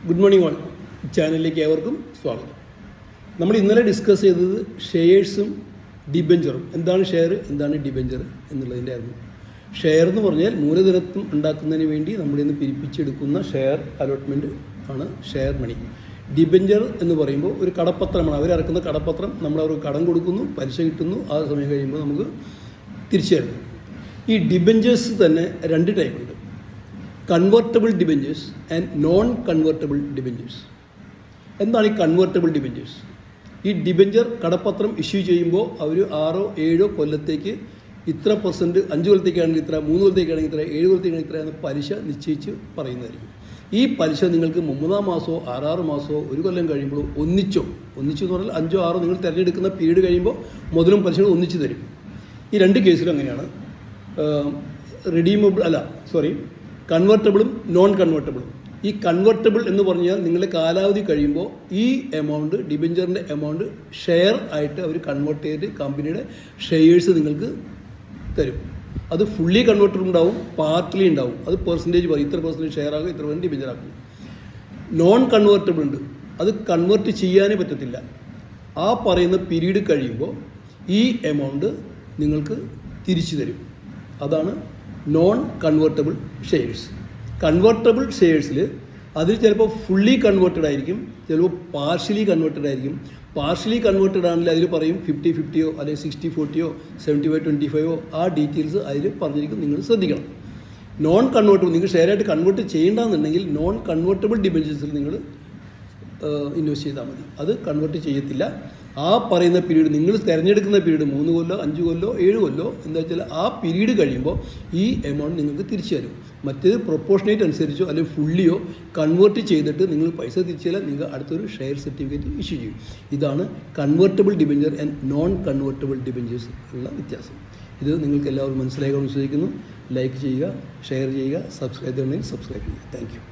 Good morning all. ചാനലിലേക്ക് ഏവർക്കും സ്വാഗതം. നമ്മൾ ഇന്നലെ ഡിസ്കസ് ചെയ്തത് ഷെയർസും ഡിബെഞ്ചറും. എന്താണ് ഷെയർ, എന്താണ് ഡിബെഞ്ചർ എന്നുള്ളതിൻ്റെ ആയിരുന്നു. ഷെയർ എന്ന് പറഞ്ഞാൽ മൂലധനത്വം ഉണ്ടാക്കുന്നതിന് വേണ്ടി നമ്മളിൽ നിന്ന് പിരിപ്പിച്ചെടുക്കുന്ന ഷെയർ അലോട്ട്മെൻറ്റ് ആണ് ഷെയർ മണി. ഡിബെഞ്ചർ എന്ന് പറയുമ്പോൾ ഒരു കടപ്പത്രമാണ്. അവരിറക്കുന്ന കടപ്പത്രം, നമ്മൾ അവർക്ക് കടം കൊടുക്കുന്നു, പലിശ കിട്ടുന്നു, ആ സമയം കഴിയുമ്പോൾ നമുക്ക് തിരിച്ചു തരുന്നു. ഈ ഡിബെഞ്ചേഴ്സ് തന്നെ രണ്ട് ടൈപ്പ് ഉണ്ട്: convertible debentures and non convertible debentures. എന്താണ് ഈ കൺവേർട്ടബിൾ ഡിബെഞ്ചേഴ്സ്? ഈ ഡിബെഞ്ചർ കടപ്പത്രം ഇഷ്യൂ ചെയ്യുമ്പോൾ അവർ 6-7 കൊല്ലത്തേക്ക് ഇത്ര %, 5 കൊല്ലത്തേക്കാണെങ്കിൽ ഇത്ര, 3 കൊല്ലത്തേക്കാണെങ്കിൽ ഇത്ര, 7 കൊല്ലത്തേക്കാണെങ്കിൽ ഇത്ര എന്ന പലിശ നിശ്ചയിച്ച് പറയുന്നതായിരിക്കും. ഈ പലിശ നിങ്ങൾക്ക് 3-ാം മാസമോ 6 മാസമോ 1 കൊല്ലം കഴിയുമ്പോൾ ഒന്നിച്ചു എന്ന് പറഞ്ഞാൽ 5-6 നിങ്ങൾ തിരഞ്ഞെടുക്കുന്ന പീരീഡ് കഴിയുമ്പോൾ മുതലും പലിശകളും ഒന്നിച്ച് തരും. ഈ രണ്ട് കേസിലും അങ്ങനെയാണ്. കൺവേർട്ടബിളും നോൺ കൺവേർട്ടബിളും. ഈ കൺവേർട്ടബിൾ എന്ന് പറഞ്ഞാൽ നിങ്ങളുടെ കാലാവധി കഴിയുമ്പോൾ ഈ എമൗണ്ട്, ഡിബെഞ്ചറിൻ്റെ എമൗണ്ട് ഷെയർ ആയിട്ട് അവർ കൺവേർട്ട് ചെയ്ത് കമ്പനിയുടെ ഷെയർസ് നിങ്ങൾക്ക് തരും. അത് ഫുള്ളി കൺവേർട്ടബിൾ ഉണ്ടാവും, പാർട്ട്ലി ഉണ്ടാവും. അത് പെർസെൻറ്റേജ് പറയും, ഇത്ര % ഷെയർ ആകും, ഇത്ര % ഡിബെഞ്ചർ ആക്കും. നോൺ കൺവേർട്ടബിൾ ഉണ്ട്, അത് കൺവേർട്ട് ചെയ്യാനേ പറ്റത്തില്ല. ആ പറയുന്ന പീരീഡ് കഴിയുമ്പോൾ ഈ എമൗണ്ട് നിങ്ങൾക്ക് തിരിച്ചു തരും. അതാണ് നോൺ കൺവേർട്ടബിൾ ഷെയർസ്. കൺവേർട്ടബിൾ ഷെയർസിൽ അതിൽ ചിലപ്പോൾ ഫുള്ളി കൺവേർട്ടഡ് ആയിരിക്കും, ചിലപ്പോൾ പാർഷ്യലി കൺവേർട്ടഡ് ആയിരിക്കും. പാർഷ്യലി കൺവേർട്ടഡ് ആണെങ്കിൽ അതിൽ പറയും 50-50 അല്ലെങ്കിൽ 60-40 75-25 ആ ഡീറ്റെയിൽസ് അതിൽ പറഞ്ഞിരിക്കും, നിങ്ങൾ ശ്രദ്ധിക്കണം. നോൺ കൺവേർട്ടബിൾ, നിങ്ങൾ ഷെയറായിട്ട് കൺവേർട്ട് ചെയ്യേണ്ടതെന്നുണ്ടെങ്കിൽ നോൺ കൺവേർട്ടബിൾ ഡിബെഞ്ചേഴ്സിൽ നിങ്ങൾ ഇൻവെസ്റ്റ് ചെയ്താൽ മതി. അത് കൺവേർട്ട് ചെയ്യത്തില്ല. ആ പറയുന്ന പീരീഡ്, നിങ്ങൾ തിരഞ്ഞെടുക്കുന്ന പീരീഡ് 3 കൊല്ലോ 5 കൊല്ലോ 7 കൊല്ലോ എന്താ വെച്ചാൽ ആ പീരീഡ് കഴിയുമ്പോൾ ഈ എമൗണ്ട് നിങ്ങൾക്ക് തിരിച്ചു തരും. മറ്റേത് പ്രൊപ്പോർഷനേറ്റ് അനുസരിച്ചോ അല്ലെങ്കിൽ ഫുള്ളിയോ കൺവേർട്ട് ചെയ്തിട്ട് നിങ്ങൾ പൈസ തിരിച്ചു തരാൻ നിങ്ങൾ അടുത്തൊരു ഷെയർ സർട്ടിഫിക്കറ്റ് ഇഷ്യൂ ചെയ്യും. ഇതാണ് convertible debenture and non convertible debentures ഉള്ള വ്യത്യാസം. ഇത് നിങ്ങൾക്ക് എല്ലാവരും മനസ്സിലാക്കാൻ വിശ്വസിക്കുന്നു. ലൈക്ക് ചെയ്യുക, ഷെയർ ചെയ്യുക, സബ്സ്ക്രൈബ് ചെയ്യണമെങ്കിൽ സബ്സ്ക്രൈബ് ചെയ്യുക. Thank you.